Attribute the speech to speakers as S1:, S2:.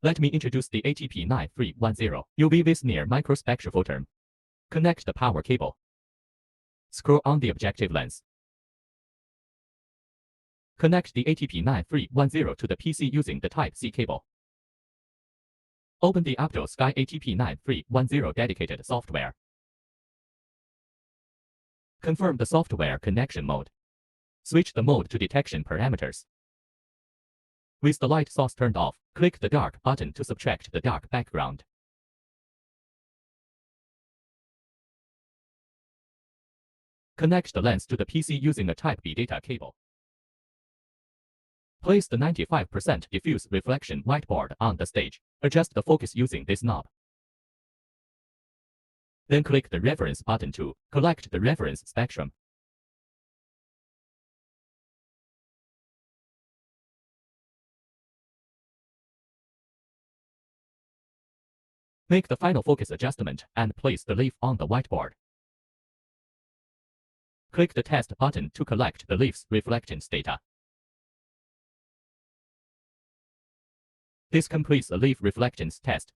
S1: Let me introduce the ATP9310 UV-VIS-NIR Microspectrophotometer. Connect the power cable. Screw on the objective lens. Connect the ATP9310 to the PC using the Type-C cable. Open the Optosky ATP9310 dedicated software. Confirm the software connection mode. Switch the mode to detection parameters. With the light source turned off, click the dark button to subtract the dark background. Connect the lens to the PC using a Type-B data cable. Place the 95% diffuse reflection whiteboard on the stage. Adjust the focus using this knob. Then click the reference button to collect the reference spectrum. Make the final focus adjustment and place the leaf on the whiteboard. Click the test button to collect the leaf's reflectance data. This completes the leaf reflectance test.